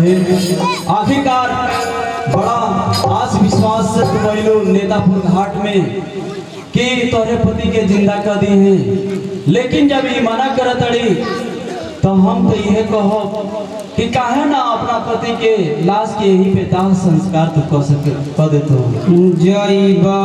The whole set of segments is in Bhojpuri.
बहन, आखिरकार बड़ा आस विश्वास से तुम नेतापुर घाट में कि तोरे पति के जिंदा कर दी हैं, लेकिन जब ये मना करत अड़ी तो हम तो यह कहो कि काहे ना अपना पति के लाश के यही पे दाह संस्कार तो कर सके कर दे तो जय बा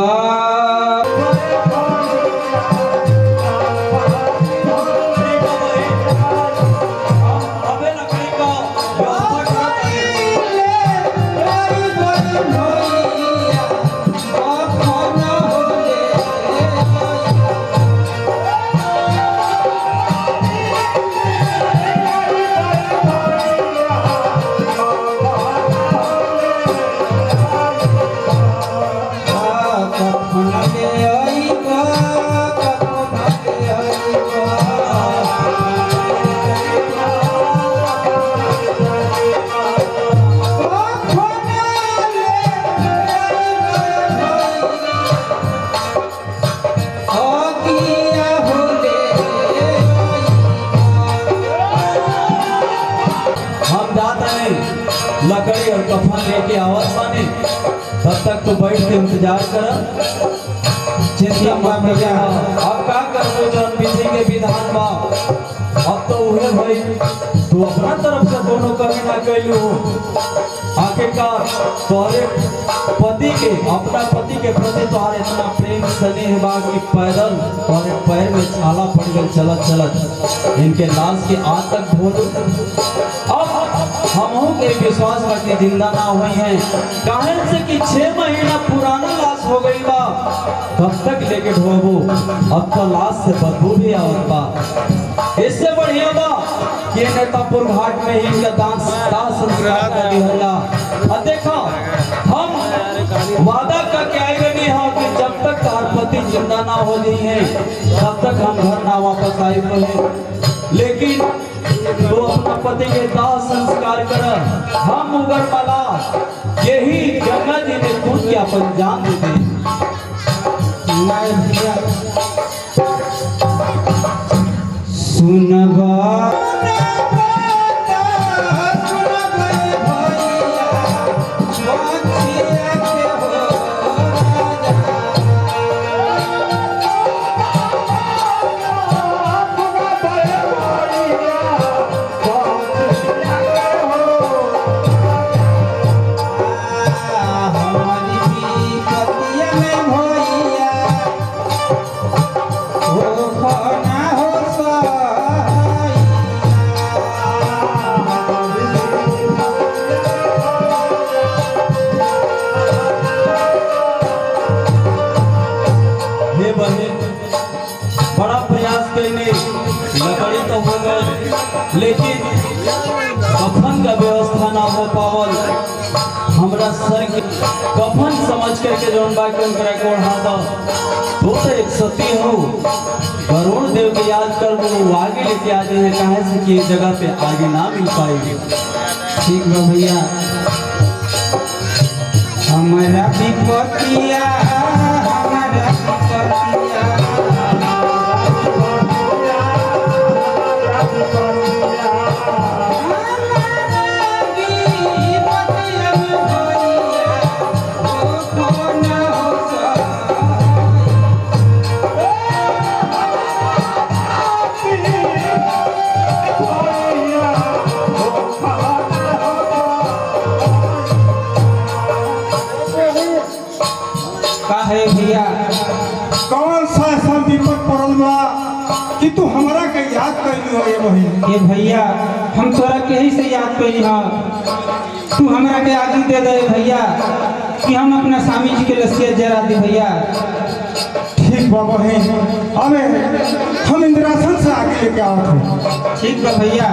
लकड़ी और कफन लेके आवत बानी, तब तक तो बैठ के इंतजार कर। चिंता मत भैया, अब का करबो जौन विधि के विधान बा, अब तो उहे भाई तू अपना तरफ से दोनों कभी ना कैलू। आखिरकार तोरे पति के अपना पति के प्रति तोहर इतना प्रेम स्नेह बा कि पैदल तोरे पैर में छाला पड़ गल चलत चलत इनके लाश के आज तक धोलो। अब हमहू के विश्वास बा कि जिंदा ना हुई हैं, काहे से कि 6 महीना पुराना लाश हो गई बा, कब तक लेके ढोबो। अब तो लाश से बदबू भी आवत बा। इससे बढ़िया बा कि नेतापुर घाट में ही इनका दाह संस्कार कर दिया। अब देखो हम वादा करके आए गए हैं कि जब तक तार पति जिंदा ना हो गई है तब तक हम घर ना वापस आए हैं, लेकिन तो अपना पति के दाह संस्कार कर। हम उगर माला यही गंगा जी ने खुद के अपन जान दे दी। सुनबा बड़ा प्रयास करने लकड़ी तो हो गए, लेकिन कफन का व्यवस्था ना हो पावल। हमरा सर के कफन समझ करके जौन बाकी को ओढ़ा दो तो एक सती हो वरुण देव के याद कर वो आगे लेके आ जाए, कहे से कि जगह पे आगे ना मिल पाएगी। ठीक बा भैया, हमारा विपतिया हमारा विपतिया भैया कौन सा ऐसा विपद पड़ल बा कि तू हमरा के याद कैली हो ये बहिन? ये भैया हम तोरा के ही से याद कैली हा, तू हमरा के आगे दे दे भैया कि हम अपना स्वामी जी के लस्सी जरा दे भैया। ठीक बा बहिन, हम इंद्रासन से आगे लेके आवत हैं। ठीक बा भैया।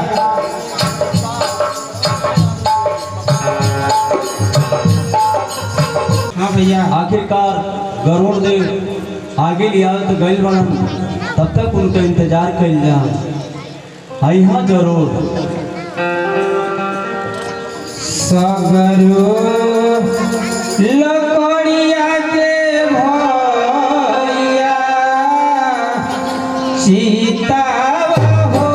हाँ भैया, आखिरकार गरुड़ देव आगे लिया तो गैल बनन, तब तक उनका इंतजार कर जा। यहाँ जरूर सगरो लकड़िया के भैया सीता हो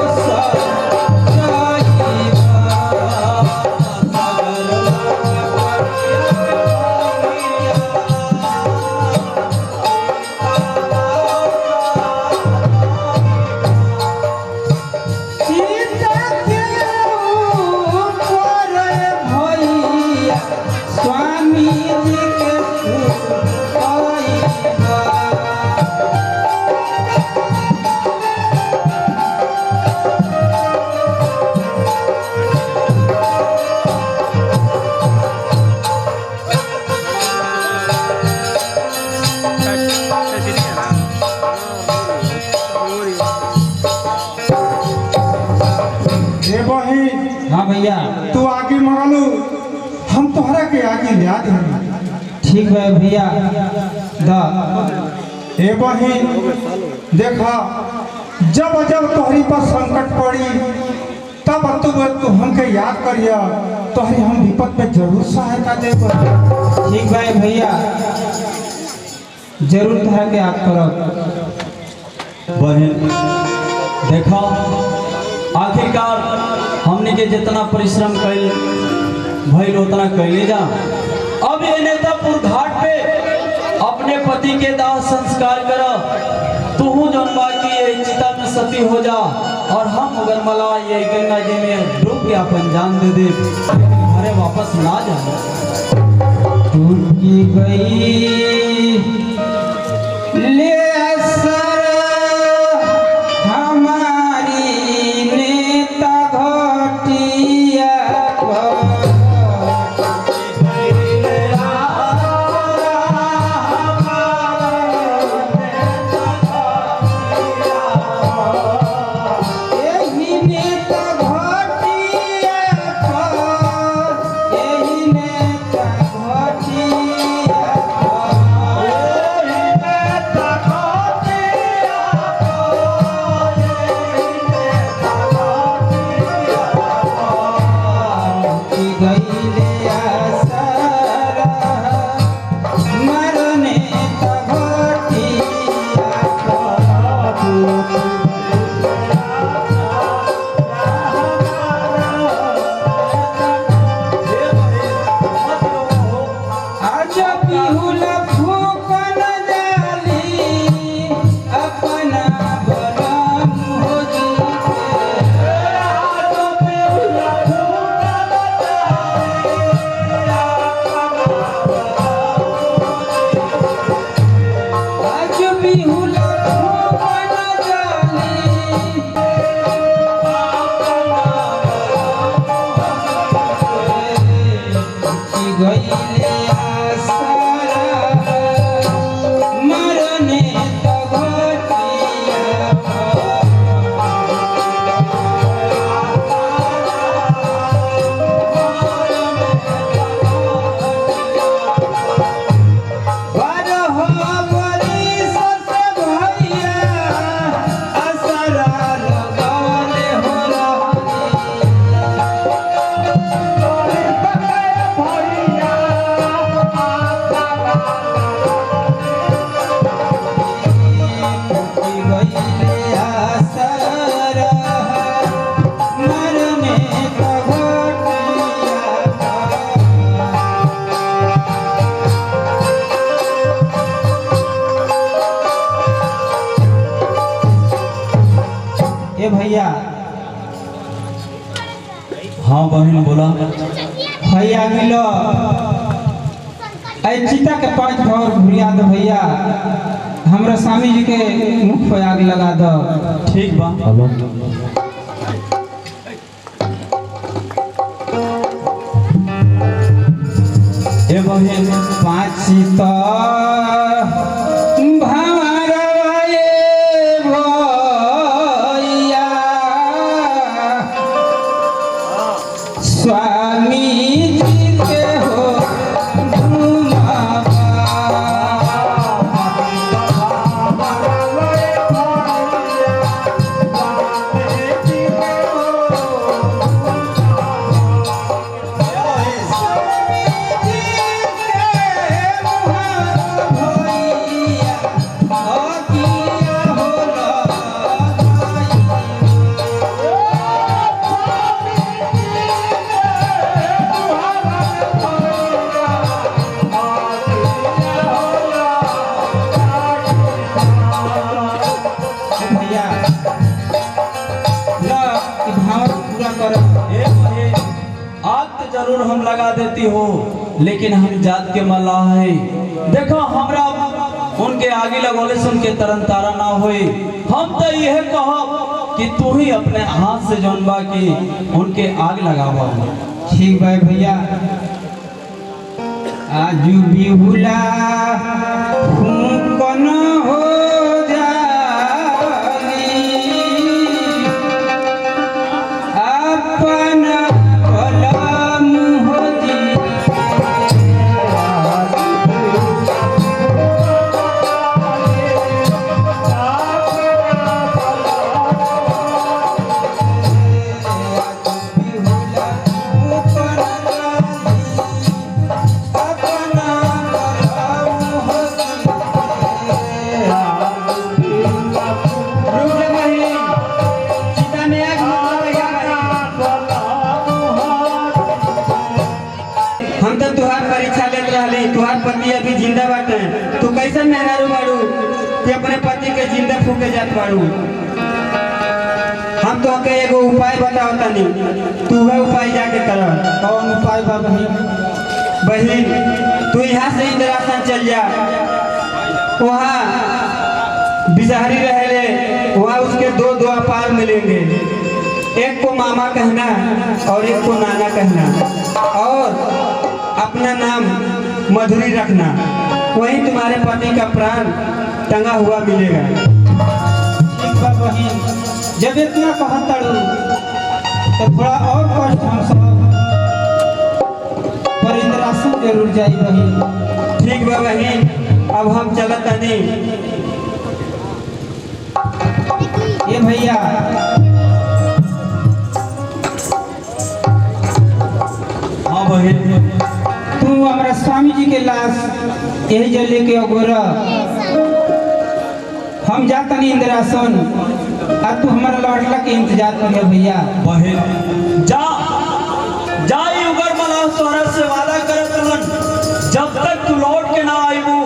हे बहन हाँ भैया तू आगे मंगलू हम तोहरा के आगे लिया दे। ठीक है भैया दा हे बहन देखा जब जब तोहरी पर संकट पड़ी तब तू हमके याद करिया तोहरी हम विपद में जरूर सहायता देब। ठीक है भैया जरूर तरह के याद करब। बहन देखा आखिरकार हमने के जितना परिश्रम कैल भइल उतना कैले जा। अब ये नेतापुर घाट पे अपने पति के दाह संस्कार कर तू जौन बाकी ये चिता में सती हो जा और हम अगर मला ये गंगा जी में डूब के अपन जान दे दे घरे वापस ना जा। टूट गई ले असर हमारी नेता घटिया भैया। हाँ बहन बोला। भैया मिलो आई चिता के पांच भर भुरिया दो भैया हमरा स्वामी जी के मुख पर आग लगा दो। ठीक बा। हेलो ए बहन पांच चिता स्वामी जी के हो जरूर हम लगा देती हो लेकिन हम जात के मल्लाह है। देखो हमरा उनके आगे लगोले से उनके तरन तारा ना होए। हम तो यह कहो कि तू ही अपने हाथ से जनबा की उनके आग लगावा। ठीक भाई भैया आजू बिहुला कौन हो जानी आप कैसे मेहरारू बाड़ू कि अपने पति के जिंदा फूके जात बाड़ू। हम तो के एगो उपाय बताओ तनी, तू वह उपाय जाके कर। कौन उपाय बा बहिन? बहन तू यहाँ से इंद्रासन चल जा, वहाँ बिजहरी रहे, वहाँ उसके दो द्वारपाल मिलेंगे, एक को मामा कहना और एक को नाना कहना, और अपना नाम मधुरी रखना। वहीं तुम्हारे पति का प्राण टंगा हुआ मिलेगा। ठीक बा बहिन, जब इतना कहत ताड़ू तो थोड़ा और कष्ट हम सब पर इंद्रासन जरूर जाई बहिन। ठीक बा बहन, अब हम चलत नहीं। ये भैया हाँ बहन, तू हमारा स्वामी जी के लाश यही जल लेके अगोरा, हम जाता नहीं इंद्रासन, और तू हमारा लौटला के इंतजार करिए भैया। बहन जा जा, उगर मलाह तोहरा से वादा करत रहन, जब तक तू लौट के ना आईबू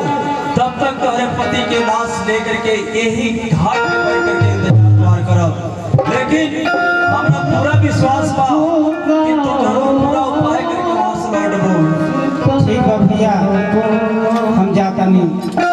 तब तक तोहरे पति के लाश लेकर के यही घाट पे बैठ करके इंतजार करब। लेकिन हमरा पूरा विश्वास बा कि तू जरूर पूरा उपाय करके वहां से लौटबू। ठीक है भैया, हम जाता नहीं।